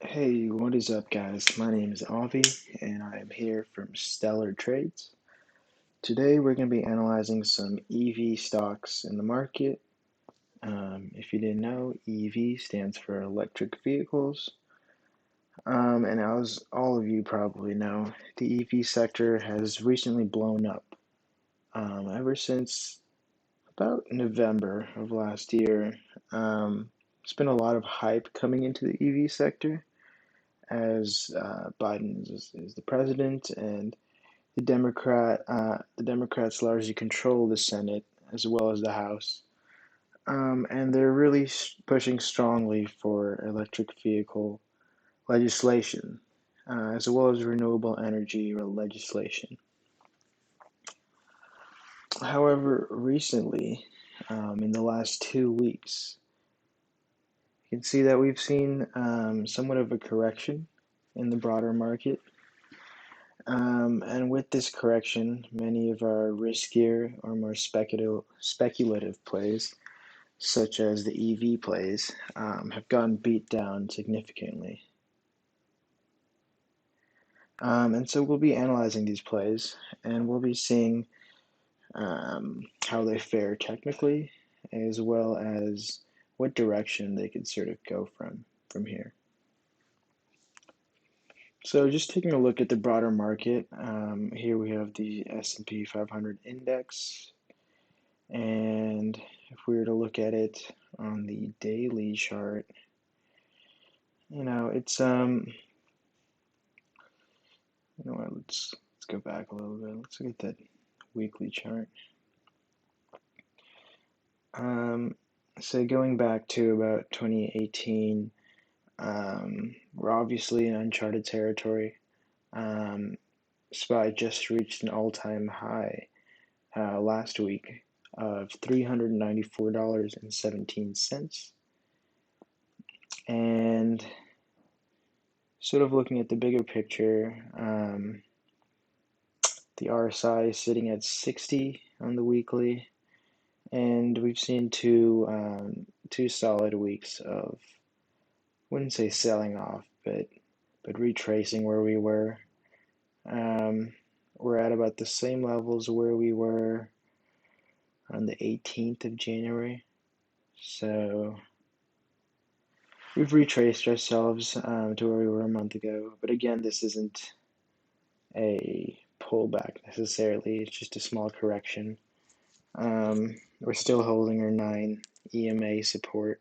Hey, what is up, guys? My name is Avi, and I am here from Stellar Trades. Today, we're going to be analyzing some EV stocks in the market. If you didn't know, EV stands for electric vehicles. And as all of you probably know, the EV sector has recently blown up. Ever since about November of last year, there's been a lot of hype coming into the EV sector, as Biden is the president, and the Democrats largely control the Senate as well as the House, and they're really pushing strongly for electric vehicle legislation, as well as renewable energy legislation. However, recently, in the last 2 weeks, you can see that we've seen somewhat of a correction in the broader market. And with this correction, many of our riskier or more speculative plays, such as the EV plays, have gotten beat down significantly. And so we'll be analyzing these plays, and we'll be seeing how they fare technically, as well as what direction they could sort of go from here. So just taking a look at the broader market, here we have the S&P 500 index, and if we were to look at it on the daily chart, it's let's go back a little bit. Let's look at that weekly chart. So going back to about 2018, we're obviously in uncharted territory. SPY just reached an all-time high last week of $394.17. And sort of looking at the bigger picture, the RSI is sitting at 60 on the weekly, and we've seen two solid weeks of, wouldn't say selling off, but retracing where we were. We're at about the same levels where we were on the 18th of January. So we've retraced ourselves to where we were a month ago. But again, this isn't a pullback necessarily. It's just a small correction. We're still holding our 9 EMA support,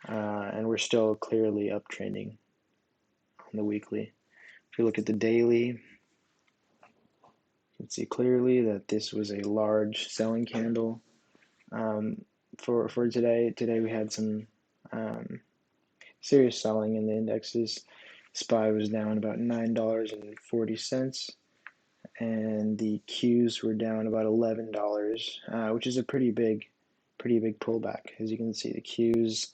and we're still clearly uptrending on the weekly. If you look at the daily, you can see clearly that this was a large selling candle for today. Today we had some serious selling in the indexes. SPY was down about $9.40, and the Qs were down about $11, which is a pretty big pullback. As you can see, the Qs,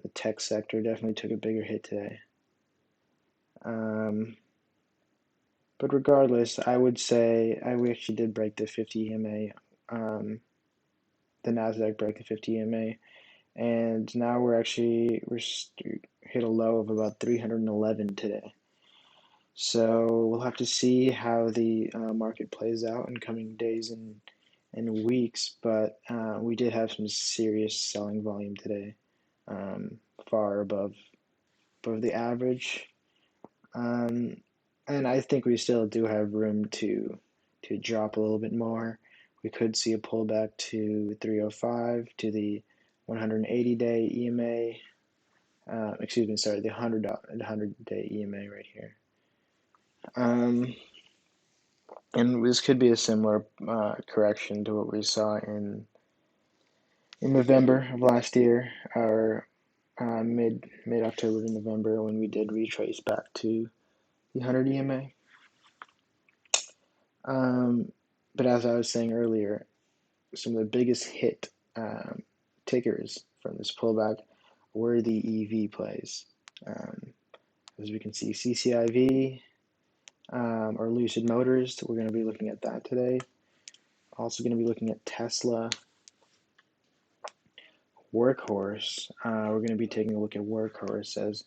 the tech sector definitely took a bigger hit today. But regardless, I would say we actually did break the 50 EMA. The Nasdaq broke the 50 EMA, and now we're hit a low of about 311 today. So we'll have to see how the market plays out in coming days and weeks, but we did have some serious selling volume today, far above the average, and I think we still do have room to drop a little bit more. We could see a pullback to 305, to the 180-day EMA. The 100-day EMA right here. And this could be a similar correction to what we saw in November of last year, or mid-October to November, when we did retrace back to the 100 EMA. But as I was saying earlier, some of the biggest hit takers from this pullback were the EV plays. As we can see, CCIV or Lucid Motors, we're going to be looking at that today. Also going to be looking at Tesla, Workhorse. We're going to be taking a look at Workhorse, as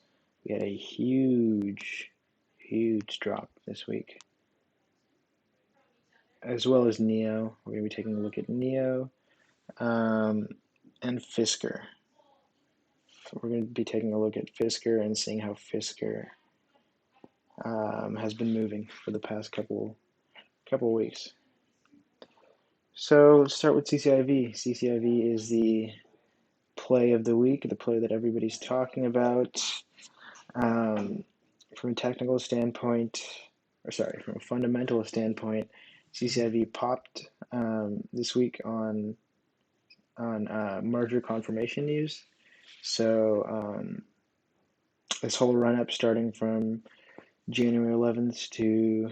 we had a huge drop this week, as well as NIO. We're going to be taking a look at NIO and Fisker. So we're going to be taking a look at Fisker and seeing how Fisker has been moving for the past couple weeks. So let's start with CCIV. CCIV is the play of the week, the play that everybody's talking about. From a technical standpoint, from a fundamental standpoint, CCIV popped this week on merger confirmation news. So this whole run-up starting from January 11th to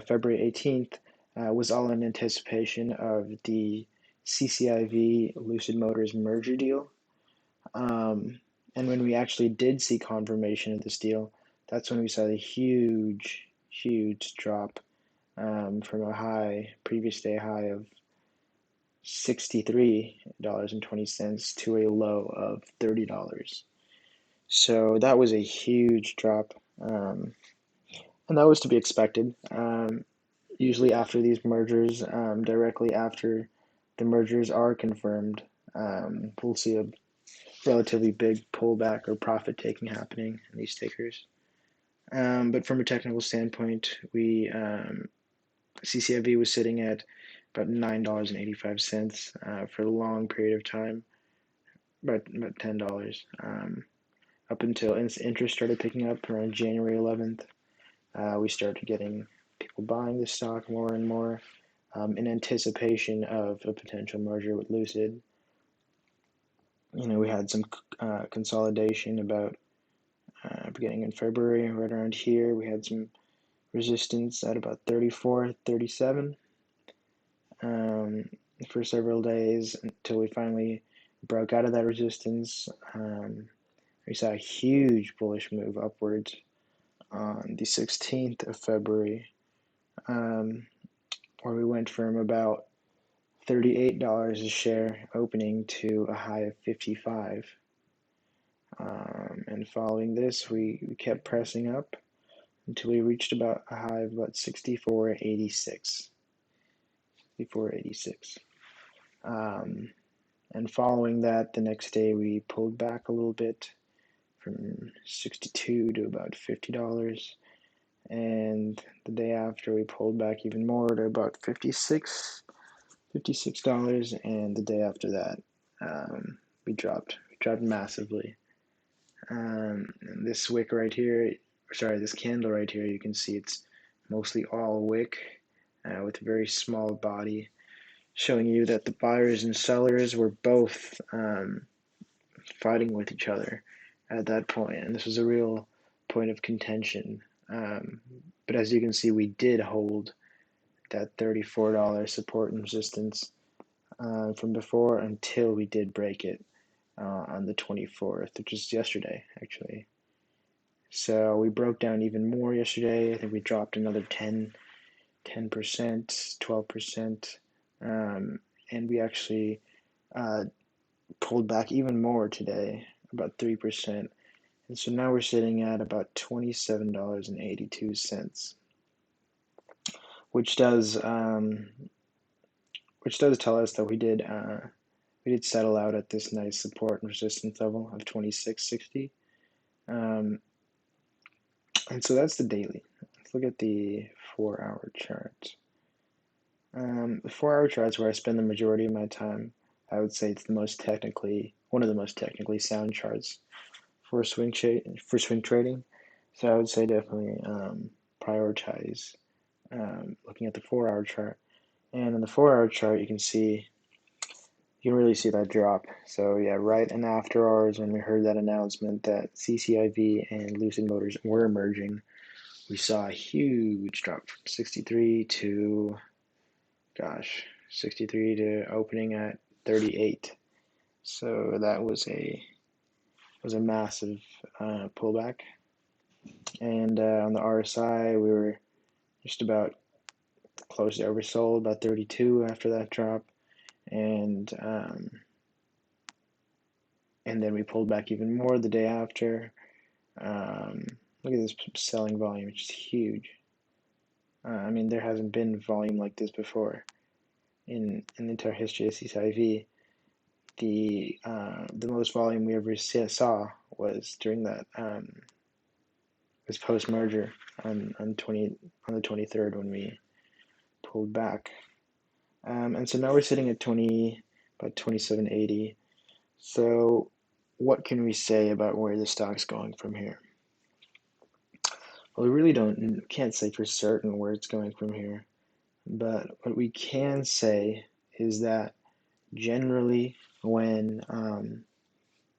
February 18th was all in anticipation of the CCIV Lucid Motors merger deal. And when we actually did see confirmation of this deal, that's when we saw the huge drop from a previous day high of $63.20 to a low of $30. So that was a huge drop, and that was to be expected. Usually after these mergers, directly after the mergers are confirmed, we'll see a relatively big pullback or profit taking happening in these tickers. But from a technical standpoint, CCIV was sitting at about $9.85 for a long period of time, about $10, up until interest started picking up around January 11th. We started getting people buying the stock more and more in anticipation of a potential merger with Lucid. We had some consolidation about beginning in February, right around here. We had some resistance at about 34, 37 for several days until we finally broke out of that resistance. We saw a huge bullish move upwards on the 16th of February, where we went from about $38 a share opening to a high of 55. And following this, we kept pressing up until we reached about a high of about 64.86. 64.86. And following that, the next day we pulled back a little bit from 62 to about $50. And the day after we pulled back even more to about $56. And the day after that, we dropped massively. And this wick right here, this candle right here, you can see it's mostly all wick with a very small body, showing you that the buyers and sellers were both fighting with each other at that point, and this was a real point of contention. But as you can see, we did hold that $34 support and resistance from before until we did break it on the 24th, which is yesterday, actually. So we broke down even more yesterday. I think we dropped another 10%, 12%, and we actually pulled back even more today, about 3%. And so now we're sitting at about $27.82, which does tell us that we did settle out at this nice support and resistance level of 26.60. And so that's the daily. Let's look at the 4-hour chart. The 4-hour chart is where I spend the majority of my time. I would say it's one of the most technically sound charts for swing trading. So I would say definitely prioritize looking at the 4-hour chart. And in the 4-hour chart, you can really see that drop. So yeah, right and after hours, when we heard that announcement that CCIV and Lucid Motors were merging, we saw a huge drop from 63 to opening at 38. So that was a massive pullback. And on the RSI, we were just about close to oversold, about 32 after that drop. And and then we pulled back even more the day after. Look at this selling volume, it's just huge. I mean, there hasn't been volume like this before in the entire history of CCIV. The most volume we ever saw was during that was post merger on the 23rd when we pulled back, and so now we're sitting at about 2780. So what can we say about where the stock's going from here? Well, we really can't say for certain where it's going from here, but what we can say is that generally when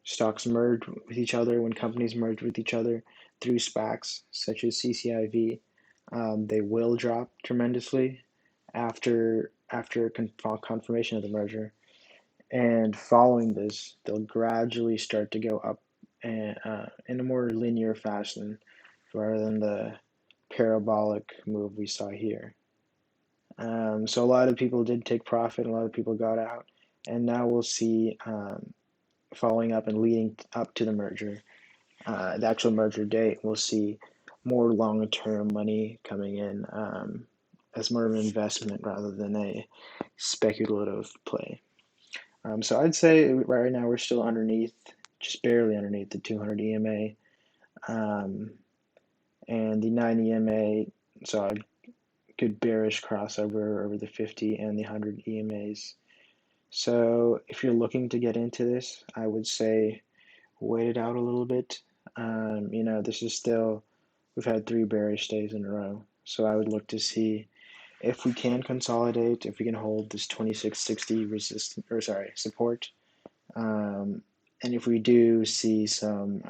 stocks merge with each other, when companies merge with each other through SPACs such as CCIV, they will drop tremendously after confirmation of the merger. And following this, they'll gradually start to go up in a more linear fashion rather than the parabolic move we saw here. So a lot of people did take profit, a lot of people got out, and now we'll see following up and leading up to the merger, the actual merger date, we'll see more long-term money coming in as more of an investment rather than a speculative play. So I'd say right now we're still underneath, just barely underneath the 200 EMA, and the 9 EMA saw a good bearish crossover over the 50 and the 100 EMAs. So if you're looking to get into this, I would say wait it out a little bit. This is still, we've had 3 bearish days in a row, so I would look to see if we can consolidate, if we can hold this 2660 support. And if we do see some,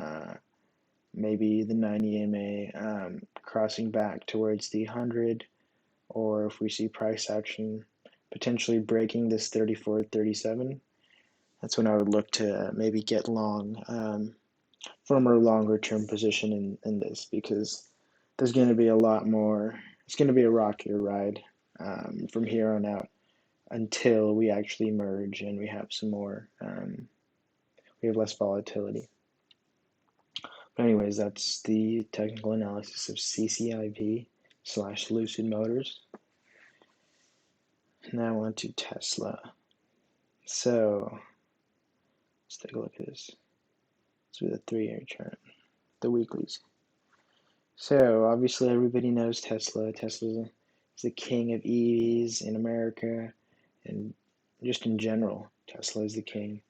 maybe the 9 EMA crossing back towards the 100, or if we see price action potentially breaking this 34.37, that's when I would look to maybe get long from a longer term position in this, because there's going to be a lot more, it's going to be a rockier ride from here on out until we actually merge and we have some more, we have less volatility. But anyways, that's the technical analysis of CCIV / Lucid Motors. Now on to Tesla. So let's take a look at this. Let's do the 3-year chart, the weeklies. So obviously everybody knows Tesla. Tesla is the king of EVs in America, and just in general, Tesla is the king.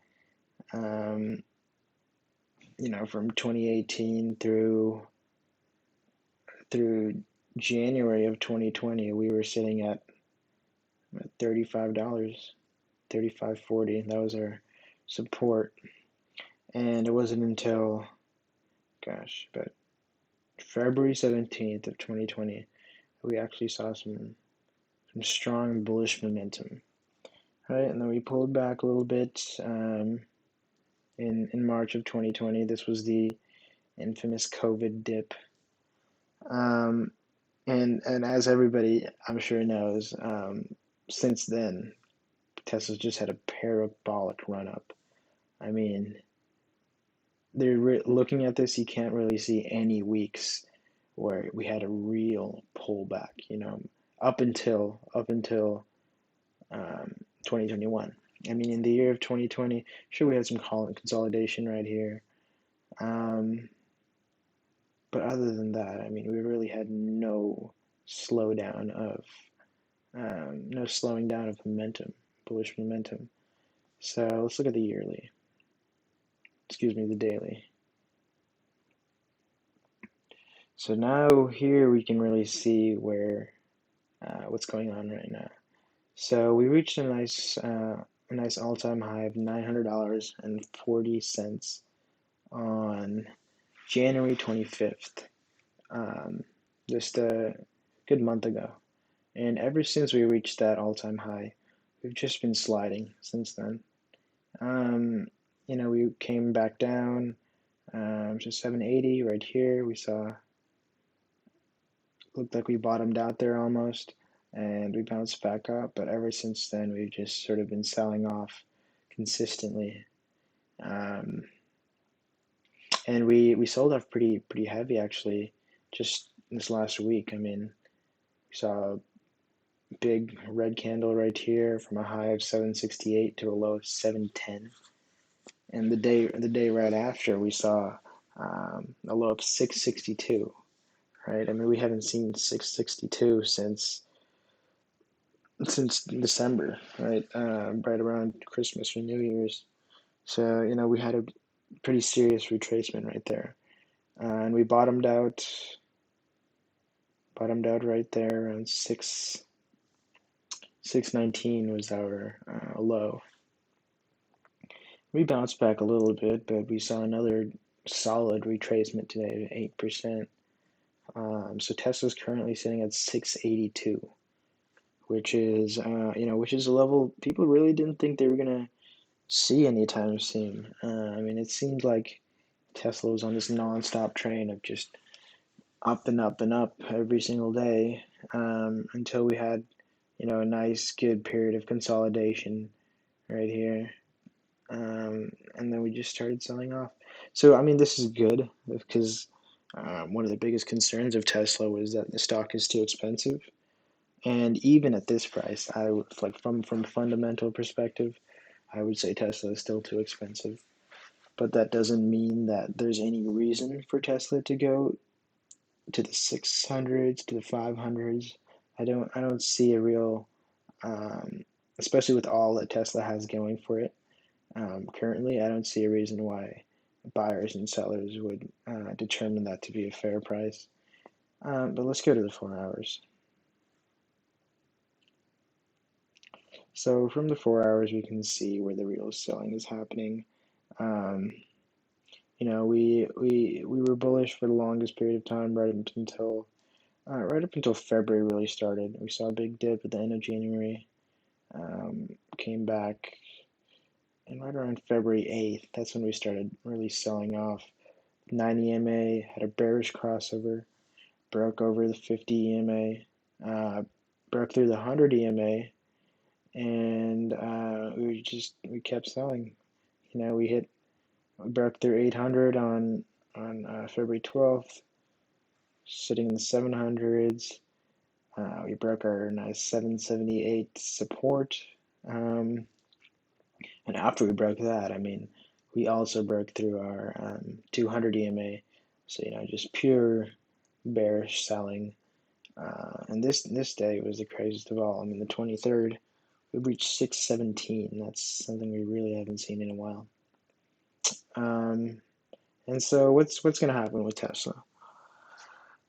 From 2018 through January of 2020, we were sitting at $35, $35.40. That was our support, and it wasn't until, about February 17th of 2020, we actually saw some strong bullish momentum, right? And then we pulled back a little bit in March of 2020. This was the infamous COVID dip. And as everybody I'm sure knows, since then, Tesla's just had a parabolic run up. I mean, looking at this, you can't really see any weeks where we had a real pullback, up until 2021. I mean, in the year of 2020, sure, we had some consolidation right here. But other than that, I mean, we really had no slowing down of momentum, bullish momentum. So let's look at the daily. So now here we can really see what's going on right now. So we reached a nice all-time high of $900.40 on January 25th, just a good month ago. And ever since we reached that all-time high, we've just been sliding since then. We came back down to 780 right here. We looked like we bottomed out there almost, and we bounced back up. But ever since then, we've just sort of been selling off consistently. Um, and we sold off pretty heavy actually, just this last week. I mean, we saw a big red candle right here from a high of 768 to a low of 710, and the day right after we saw a low of 662. Right? I mean, we haven't seen 662 since December, right? Right around Christmas or New Year's. So we had a pretty serious retracement right there, and we bottomed out right there around 619 was our low. We bounced back a little bit, but we saw another solid retracement today at 8%. So Tesla's currently sitting at 682, which is which is a level people really didn't think they were gonna see anytime soon. I mean, it seemed like Tesla was on this non-stop train of just up and up and up every single day, until we had a nice good period of consolidation right here, and then we just started selling off. So I mean, this is good because one of the biggest concerns of Tesla was that the stock is too expensive. And even at this price, I would like from a fundamental perspective, I would say Tesla is still too expensive. But that doesn't mean that there's any reason for Tesla to go to the 600s, to the 500s. I don't see a real, especially with all that Tesla has going for it currently. I don't see a reason why buyers and sellers would determine that to be a fair price. But let's go to the 4 hours. So from the 4 hours, we can see where the real selling is happening. Um, we were bullish for the longest period of time, right up until February really started. We saw a big dip at the end of January, came back, and right around February 8th, that's when we started really selling off. 90 EMA had a bearish crossover, broke over the 50 EMA, broke through the 100 EMA, and we kept selling. We broke through 800 on February 12th, sitting in the 700s. We broke our nice 778 support. And after we broke that, I mean, we also broke through our 200 EMA. So, just pure bearish selling. And this day was the craziest of all. I mean, the 23rd, we reached 617. That's something we really haven't seen in a while. And so what's going to happen with Tesla?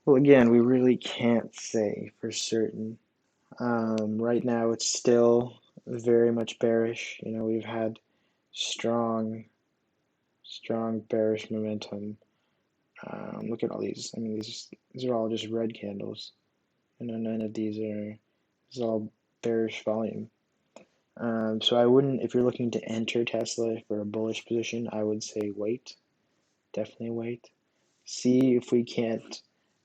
Well, again, we really can't say for certain. Right now, it's still very much bearish. We've had strong bearish momentum. Look at all these. I mean, these are all just red candles. None of these are. This is all bearish volume. So I wouldn't, if you're looking to enter Tesla for a bullish position, I would say wait. Definitely wait. See if we can't,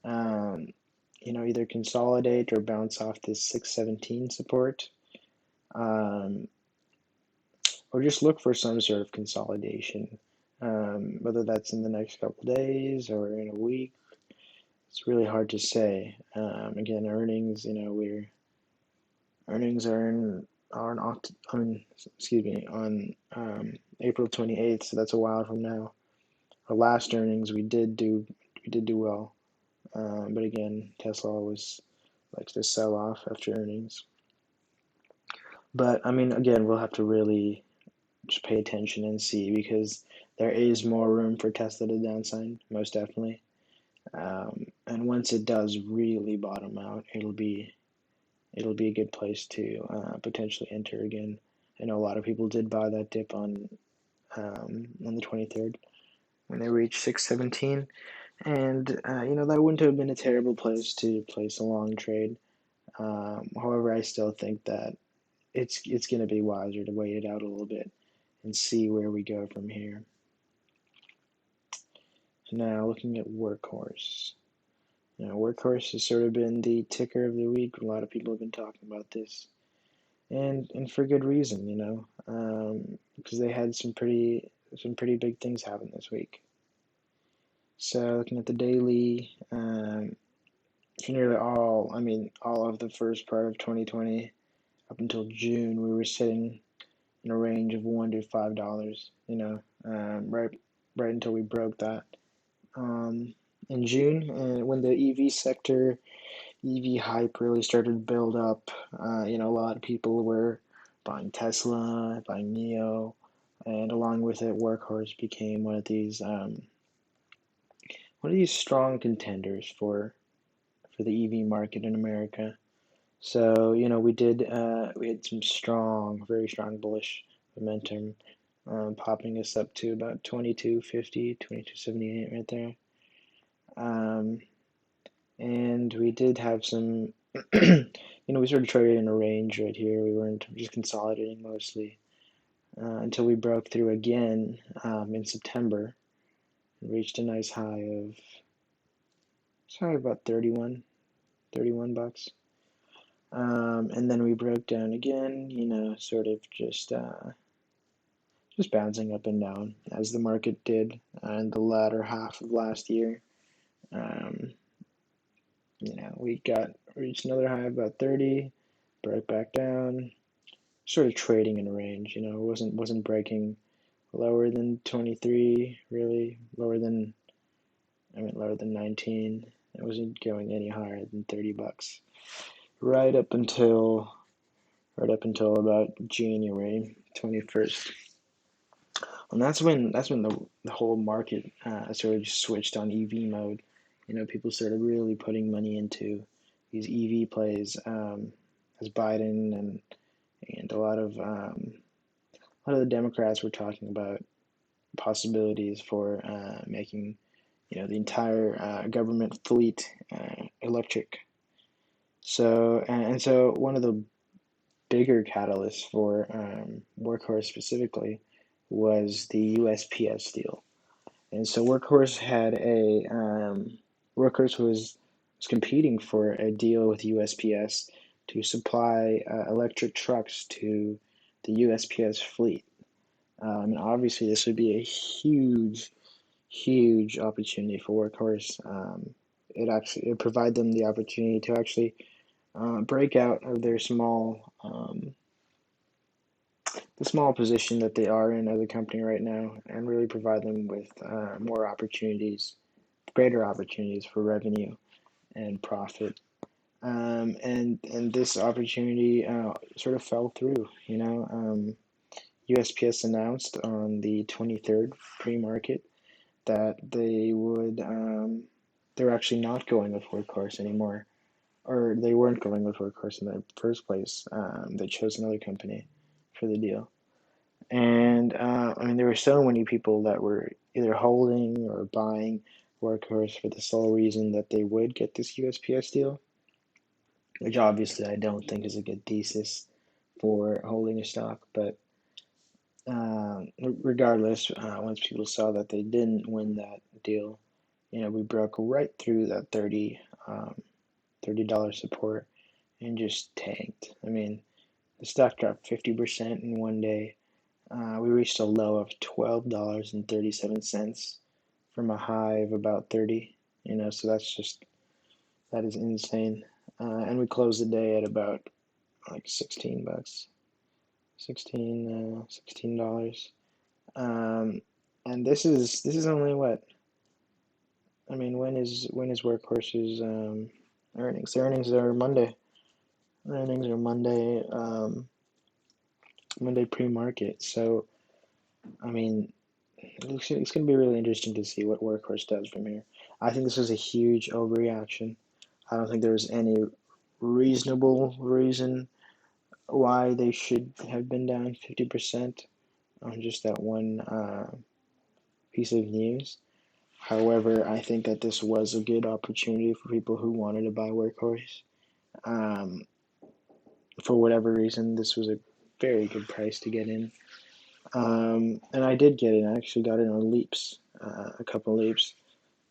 either consolidate or bounce off this 617 support, or just look for some sort of consolidation, whether that's in the next couple days or in a week. It's really hard to say. Again, earnings, earnings on April 28th, so that's a while from now. Our last earnings, we did do well. But again, Tesla always likes to sell off after earnings. But I mean, again, we'll have to really just pay attention and see, because there is more room for Tesla to downside, most definitely. And once it does really bottom out, it'll be a good place to potentially enter again. I know a lot of people did buy that dip on the 23rd when they reached 617. And that wouldn't have been a terrible place to place a long trade. However, I still think that it's going to be wiser to wait it out a little bit and see where we go from here. Now, looking at Workhorse. Workhorse has sort of been the ticker of the week. A lot of people have been talking about this, and for good reason, because they had some pretty some pretty big things happened this week. So looking at the daily, for nearly all of the first part of 2020 up until June, we were sitting in a range of $1 to $5. Right until we broke that in June, and when the EV hype really started to build up. A lot of people were buying Tesla, buying NIO, and along with it, Workhorse became one of these strong contenders for the EV market in America. So we had some very strong bullish momentum, popping us up to about 2250, 2278 right there. And we did have some, we sort of traded in a range right here. We weren't just consolidating mostly until we broke through again in September. We reached a nice high of, about 31 bucks. And then we broke down again, sort of just bouncing up and down as the market did in the latter half of last year. We reached another high of about 30, broke back down, sort of trading in a range. It wasn't breaking lower than 23, really lower than 19. It wasn't going any higher than 30 bucks. Right up until about January 21st. And that's when the whole market sort of just switched on EV mode. People started really putting money into these EV plays, as Biden and a lot of the Democrats were talking about possibilities for making the entire government fleet electric. So one of the bigger catalysts for Workhorse specifically was the USPS deal. And so Workhorse was competing for a deal with USPS to supply electric trucks to the USPS fleet. And obviously, this would be a huge, huge opportunity for Workhorse. It provide them the opportunity to actually break out of their the small position that they are in as a company right now, and really provide them with greater opportunities for revenue and profit. And this opportunity sort of fell through. USPS announced on the 23rd pre-market that they're actually not going with Workhorse anymore, or they weren't going with Workhorse in the first place. They chose another company for the deal. And there were so many people that were either holding or buying Workhorse for the sole reason that they would get this USPS deal, which obviously I don't think is a good thesis for holding a stock. But regardless, once people saw that they didn't win that deal, we broke right through that $30 support and just tanked. The stock dropped 50% in one day. We reached a low of $12.37 from a high of about 30. So that is insane. And we closed the day at about like 16 bucks, $16. And this is only what? When is Workhorse's earnings? The earnings are Monday. Monday pre-market. So it's going to be really interesting to see what Workhorse does from here. I think this was a huge overreaction. I don't think there was any reasonable reason why they should have been down 50% on just that one piece of news. However, I think that this was a good opportunity for people who wanted to buy Workhorse. For whatever reason, this was a very good price to get in. And I did get in. I actually got in on leaps, a couple leaps,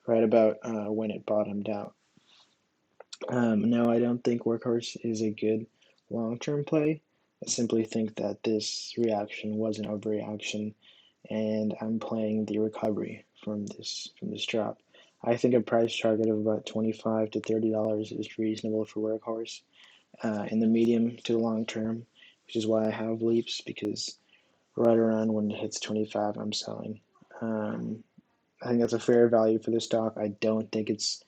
right about when it bottomed out. No, I don't think Workhorse is a good long-term play. I simply think that this reaction was an overreaction, and I'm playing the recovery from this drop. I think a price target of about $25 to $30 is reasonable for Workhorse in the medium to long term, which is why I have leaps, because right around when it hits 25, I'm selling. I think that's a fair value for the stock. I don't think it's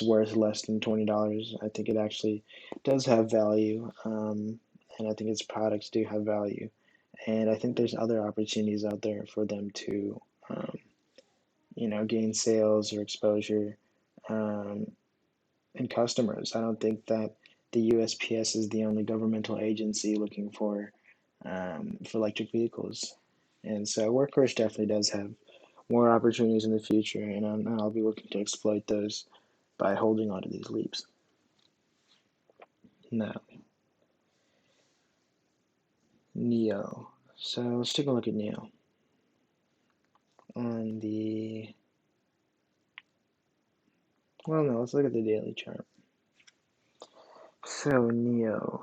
worth less than $20. I think it actually does have value, and I think its products do have value. And I think there's other opportunities out there for them to, um, gain sales or exposure, um, and customers. I don't think that the USPS is the only governmental agency looking for electric vehicles, and so Workhorse definitely does have more opportunities in the future, and I'll be looking to exploit those by holding on to these leaps. Now, NIO. So let's take a look at NIO on the. Well, no, let's look at the daily chart. So NIO,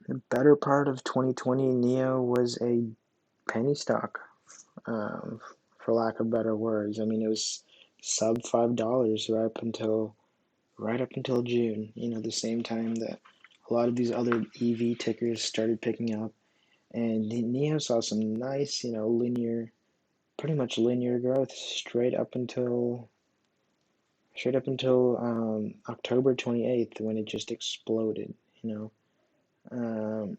the better part of 2020, NIO was a penny stock, um, for lack of better words. I mean, it was sub $5 right up until June. The same time that a lot of these other EV tickers started picking up, and NIO saw some nice, pretty much linear growth straight up until October 28th, when it just exploded. You know, um,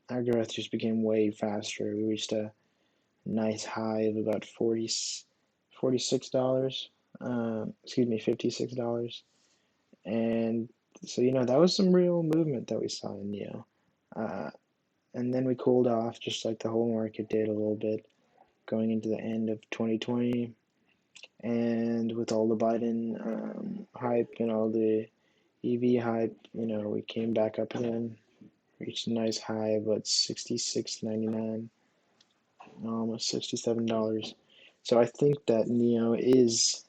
our growth just became way faster. We reached a nice high of about $46. Excuse me, $56. And so, that was some real movement that we saw in NIO. Uh, and then we cooled off, just like the whole market did a little bit, going into the end of 2020. And with all the Biden hype and all the EV hype, we came back up again, reached a nice high of about $66.99, almost $67. So I think that NIO is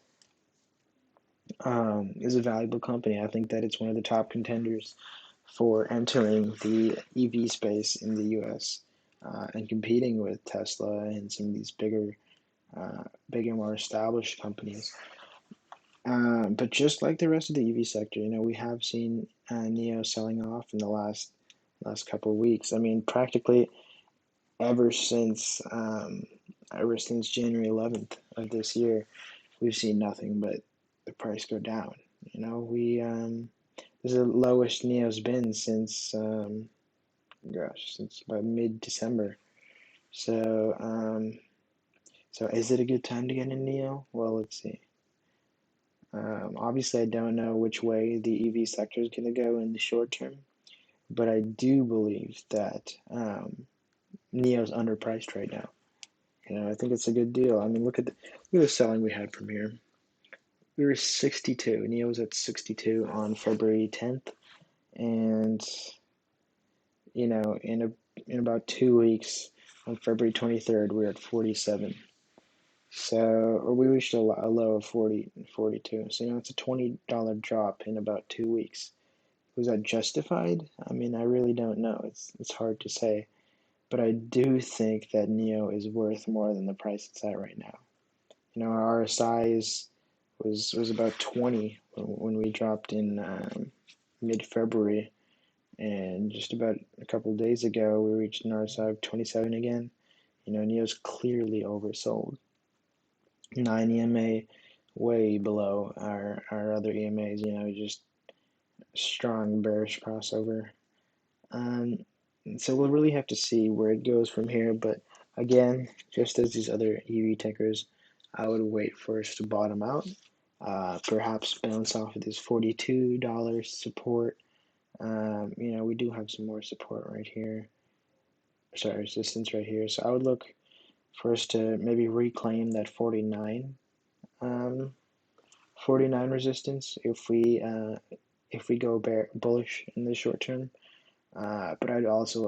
a valuable company. I think that it's one of the top contenders for entering the EV space in the U.S. And competing with Tesla and some of these bigger, more established companies. But just like the rest of the EV sector, we have seen NIO selling off in the last couple of weeks. I mean, practically ever since January 11th of this year, we've seen nothing but the price go down. This is the lowest NIO's been since about mid-December. So is it a good time to get in NIO? Well, let's see. Obviously, I don't know which way the EV sector is going to go in the short term, but I do believe that NIO's underpriced right now. I think it's a good deal. I mean, look at the selling we had from here. We were 62. NIO was at 62 on February 10th, and in about 2 weeks, on February 23rd, we were at 47. So, or we reached a low of 42. So, it's a $20 drop in about 2 weeks. Was that justified? I mean, I really don't know. It's hard to say. But I do think that NIO is worth more than the price it's at right now. Our RSI was about 20 when we dropped in mid-February. And just about a couple of days ago, we reached an RSI of 27 again. NIO's clearly oversold. 9 EMA, way below our other EMAs. Just strong bearish crossover. So we'll really have to see where it goes from here. But again, just as these other EV tickers, I would wait for us to bottom out. Perhaps bounce off of this $42 support. We do have some more support right here. Sorry, resistance right here. So I would look for us to maybe reclaim that 49 resistance if we go bullish in the short term. But I'd also look